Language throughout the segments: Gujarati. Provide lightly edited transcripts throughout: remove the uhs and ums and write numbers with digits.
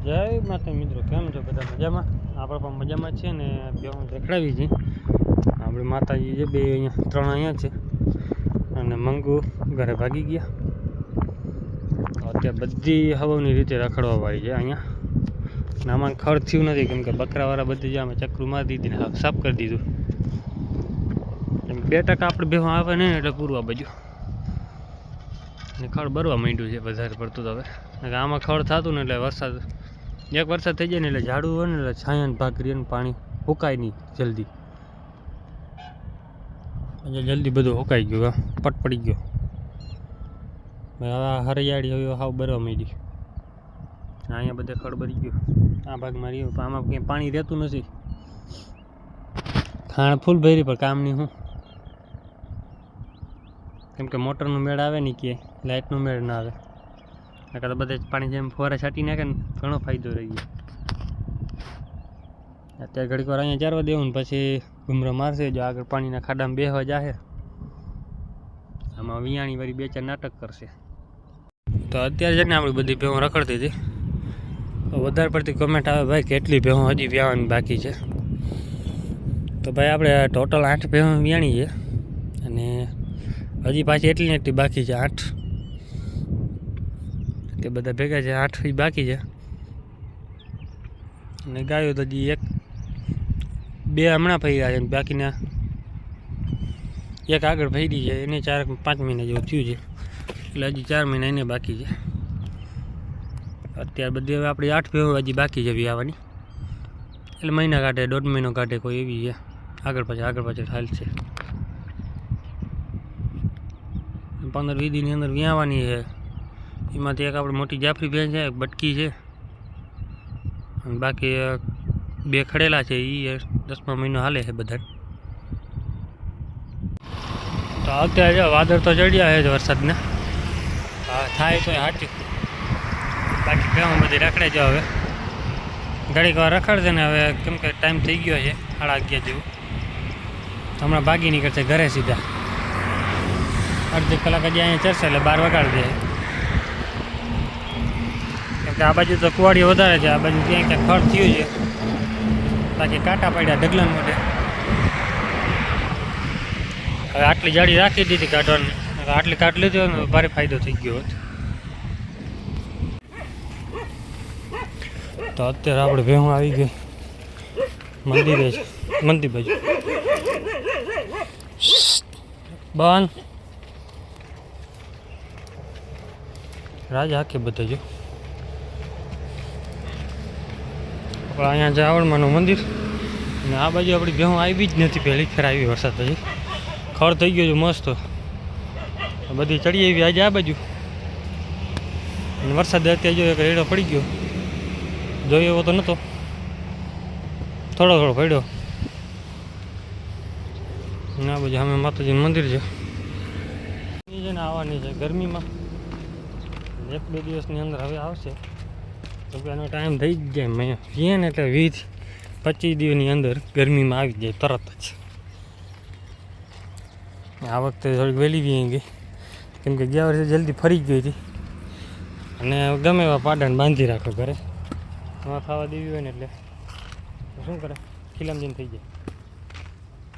જય માતા મિત્રો, કેમ છો બધા? મજામાં? આપણે પણ મજામાં છીએ ને. બે હું દેખાડી છે આપણે માતાજી છે, બે અહીંયા 3 અહીંયા છે અને મંગુ ઘરે ભાગી ગયા. અત્યારે બધી હવાની રીતે રખડવા વાળી છે અહીંયા. આમાં ખર્ચ થયું નથી કેમ કે બકરાવાળા બધી જ અમે ચક્રું મારી દીધી ને સાફ કરી દીધું. 2% આપણે બેહવા આવે ને એટલે પૂરું આ બાજુ ને ખડ ભરવા માંડ્યું છે વધારે પડતું. તો હવે આમાં ખડ થતું ને એટલે એક વરસાદ થઈ જાય ને એટલે ઝાડું હોય ને એટલે છાંયાને ભાગ કરીએ ને પાણી સુકાય નહીં જલ્દી. જલ્દી બધું સુકાઈ ગયું, પટ પડી ગયો. હવે હરિયાળી હવે હાવ ભરવા માંડી. અહીંયા બધે ખડ ભરી ગયું. આ ભાગમાં રહ્યું આમાં કંઈ પાણી રહેતું નથી. ખાણ ફૂલ ભરી પણ કામ નહીં. હું કેમ કે મોટરનું મેળ આવે નહીં કે લાઇટનું મેળ ના આવે. નકર તો બધે પાણી જેમ ફુવારા છાંટી નાખે ને ઘણો ફાયદો રહી ગયો. અત્યારે ઘડીક વાર અહીંયા ચારવા દેવું ને પછી ગુમરો મારશે. જો આગળ પાણીના ખાડામાં બેહવા જાહે આમાં વિયાણી વાળી 2-4 નાટક કરશે. તો અત્યારે છે ને આપણી બધી ભેહું રખડતી હતી. વધારે પડતી કમેન્ટ આવે ભાઈ કેટલી ભેહું હજી વ્યાવાની બાકી છે. તો ભાઈ આપણે ટોટલ 8 ભેહું વ્યાણી છે અને હજી પાછી એટલી ને એટલી બાકી છે 8. તે બધા ભેગા છે 8 બાકી છે. અને ગાયો તો હજી 2 હમણાં ફર્યા છે, બાકીના એક આગળ ફરી છે. એને 4-5 મહિના જેવું થયું છે એટલે હજી 4 મહિના એને બાકી છે. અત્યારે બધી હવે આપણી 8 ભેહું હજી બાકી છે વ્યાવાની. એટલે મહિના કાઢે 1.5 મહિનો કાઢે કોઈ એવી છે. આગળ પાછળ હાલ છે. 15-20 દીની અંદર વ્યાવાની છે. એમાંથી એક આપણે મોટી જાફરી ભેંસ છે, એક બટકી છે અને બાકી 2 ખડેલા છે. એ 10મા મહિનો હાલે છે બધા. તો અત્યારે વાદળ તો ચડ્યા છે વરસાદને. હા થાય તો હાટી. બાકી ભેહું બધી રખડે છે. હવે ઘડીક વાર રખડશે ને હવે કેમ કે ટાઈમ થઈ ગયો છે 11:30 જેવું. હમણાં ભાગી નીકળશે ઘરે સીધા. અડધી કલાક હજી અહીંયા ચડશે એટલે 12 વગાડી દે. કેમ કે આ બાજુ તો કુવાડીઓ વધારે છે. આ બાજુ ક્યાંક ખડ થયું છે. બાકી કાંટા પડ્યા ઢગલા મોઢે. હવે આટલી જાડી રાખી દીધી કાઢવાની. આટલી કાઢ લીધી ને ભારે ફાયદો થઈ ગયો હોત. તો અત્યારે આપણે ભેહું આવી ગઈ મંદિરે છે. મંદિર બાજુ બંધ રાજા આખી બધા જો. આપણે અહીંયા જાવળમાંનું મંદિર અને આ બાજુ આપણી ભેહું આવી જ નથી. પહેલી ફેર આવી વરસાદ પછી ખડ થઈ ગયો છે મસ્ત. બધી ચડી આવી આજે આ બાજુ અને વરસાદ અત્યારે જો એક રેડો પડી ગયો. જોયો એવો તો નહોતો, થોડો પડ્યો. ના બાજુ અમે માતાજીનું મંદિર છે. એ છે ને આવવાની છે ગરમીમાં. 1-2 દિવસની અંદર હવે આવશે. તો કે એનો ટાઈમ થઈ જ જાય. મેં છીએ ને એટલે 20-25 દિવસની અંદર ગરમીમાં આવી જાય તરત જ. આ વખતે થોડીક વહેલી વી ગઈ કેમ કે ગયા વર્ષે જલ્દી ફરી ગઈ હતી. અને ગમે એવા પાડાને બાંધી રાખો ઘરે. ન થવા દેવી હોય ને એટલે શું કરે ખીલામ જઈને થઈ જાય.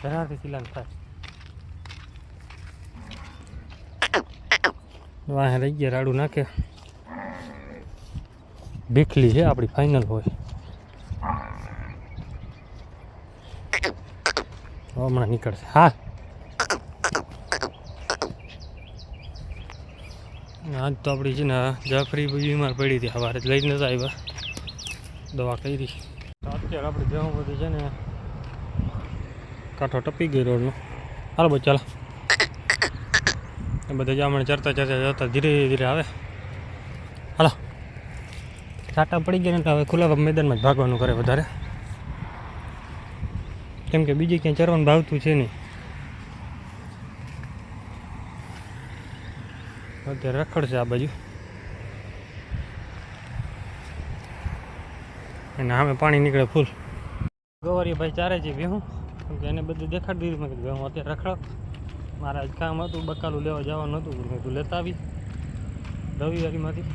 ઘરાથી ખીલામ થાય. વાહ રહી ગયા રાડું નાખે. ભીખલી છે આપણી ફાઇનલ હોય. હમણાં નીકળશે. હા આજ તો આપણી છે ને જાફરી બીમાર પડી હતી. સવારે લઈ નતા આવ્યા, દવા કરી. તો અત્યારે આપણી ભેહું બધી છે ને કાંઠો ટપી ગઈ રોડનો. હાલો બધું ચાલો. એ બધા જામણે ચરતા ધીરે ધીરે આવે. હાલો છાંટા પડી ગયા ને એટલે હવે ખુલ્લા મેદાનમાં જ ભાગવાનું કરે વધારે. કેમ કે બીજે ક્યાંય ચરવાનું ભાવતું છે નહીં. અત્યારે રખડશે આ બાજુ અને આમે પાણી નીકળે ફૂલ. ગોવારી ભાઈ ચારે છે ભેહું કેમ કે એને બધું દેખાડી દીધું. મેં કીધું ભેહું અત્યારે રખડો. મારા જ કામ હતું, બકાલું લેવા જવાનું હતું. મેં તું લેતા આવી રવિવારીમાંથી.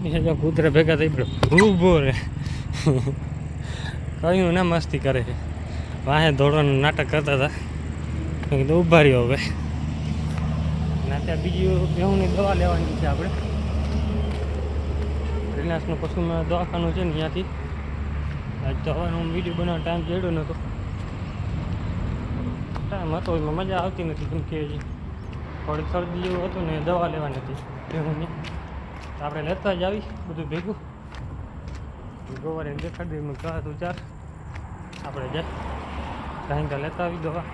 જો કૂતરા ભેગા થઈ પડે ઊભો રે કયું ના મસ્તી કરે છે વાહે દોડવાનું નાટક કરતા હતા તો ઊભા રહ્યો હવે ના ત્યાં બીજી બેહુની દવા લેવાની છે આપણે રિલાયન્સનું પશુમાં દવાખાનું છે ને ત્યાંથી આજ તો હવે હું વિડીયો બનાવવાનો ટાઈમ ચડ્યો નહોતો ટાઈમ હતો એમાં મજા આવતી નથી કેમ કે થોડીક શરદી જેવું હતું ને દવા લેવાની હતી બેહુની તો આપણે લેતા જ આવી બધું ભેગું ગોવારે દેખાડી દઈએ કહા તું ચાર આપણે જાય કાંઈ લેતા આવી દવા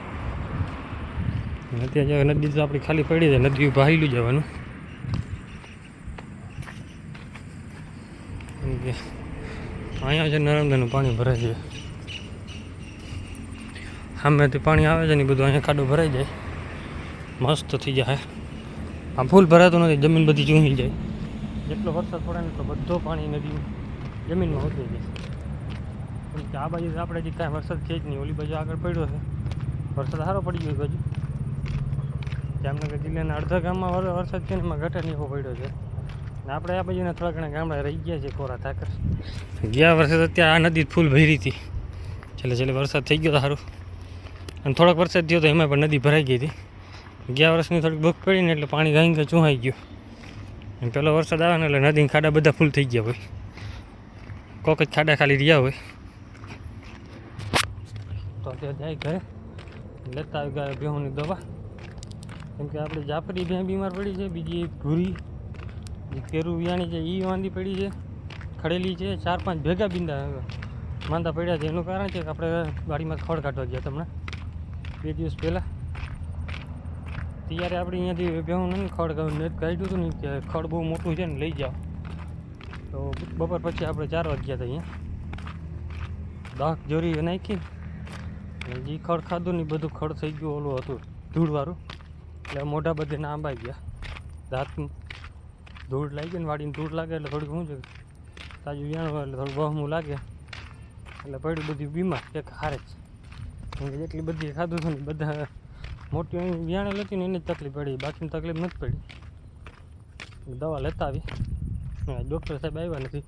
અત્યારે જો નદી તો આપણી ખાલી પડી જાય નદી બહારેલું જવાનું કેમ કે અહીંયા છે નર્મદાનું પાણી ભરાય છે સામેથી પાણી આવે છે ને બધું અહીંયા ખાડો ભરાઈ જાય મસ્ત થઈ જાય આ ફૂલ ભરાતું નથી જમીન બધી ચૂંટી જાય જેટલો વરસાદ પડે ને એટલો બધો પાણી નદી જમીનમાં ઉતરી જાય કેમ કે આ બાજુ આપણે હજી કાંઈ વરસાદ છે જ નહીં ઓલી બાજુ આગળ પડ્યો છે વરસાદ સારો પડી ગયો બાજુ જામનગર જિલ્લાના અડધા ગામમાં વરસાદ છે ને એમાં ગટર એવો પડ્યો છે ને આપણે આ બાજુના થોડા ઘણા ગામડા રહી ગયા છે કોરા થાકર ગયા વર્ષે તો ત્યાં આ નદી ફૂલ ભરી હતી છેલ્લે વરસાદ થઈ ગયો તો સારું અને થોડોક વરસાદ થયો તો એમાં પણ નદી ભરાઈ ગઈ હતી ગયા વર્ષની થોડીક બુક પડી ને એટલે પાણી ગાઈ ચૂહાઈ ગયું અને પેલો વરસાદ આવે ને એટલે નદીના ખાડા બધા ફૂલ થઈ ગયા હોય કોક જ ખાડા ખાલી રહ્યા હોય તો ત્યાં જાય ઘરે લેતા આવી ગયા ભેહુની દવા કેમ કે આપણે જાફરી ભેં બીમાર પડી છે બીજી એક ભૂરી કેરું વિયાણી છે એ વાંધી પડી છે ખડેલી છે 4-5 ભેગા બિંદા માંદા પડ્યા છે એનું કારણ છે કે આપણે ગાડીમાં ખડ કાઢવા ગયા તમને 2 દિવસ પહેલાં ત્યારે આપણે અહીંયાથી ભેહું નહીં ખડ કાઢ્યું હતું ને કે ખડ બહુ મોટું છે ને લઈ જાઓ તો બપોર પછી આપણે 4 વાગ્યા હતા અહીંયા દાખ જોરી નાખી જે ખડ ખાધું ને બધું ખડ થઈ ગયું ઓલું હતું ધૂળવાળું એટલે મોઢા બધે ના આંબાઈ ગયા દાંત ધૂળ લાગી ગઈ ને વાડીને ધૂળ લાગે એટલે થોડીક શું છે તાજું વિયાણું એટલે થોડું બહમું લાગે એટલે પડ્યું બધું બીમાર એક હારે જ કેમ કે જેટલી બધી ખાધું હતું ને બધા મોટી વિયાણેલ હતી ને એને જ તકલીફ પડી બાકીની તકલીફ નથી પડી દવા લેતા આવી ડૉક્ટર સાહેબ આવ્યા નથી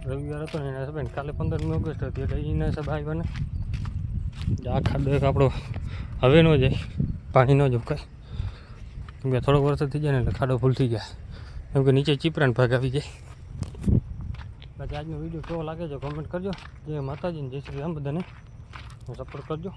રવિવાર હતો ને એના સાહેબ કાલે 15મી ઓગસ્ટ હતી એટલે એના સાહેબ આવ્યા ને આખા દેખ આપણો હવે ન જાય પાણી ન જોકાય કેમ કે થોડોક વરસાદ થઈ જાય ને એટલે ખાડો ફૂલ થઈ જાય કેમ કે નીચે ચીપરાને ભાગ આવી જાય બાકી આજનો વિડીયો કેવો લાગે છે કોમેન્ટ કરજો જય માતાજી જય શ્રી રામ બધાને સપોર્ટ કરજો.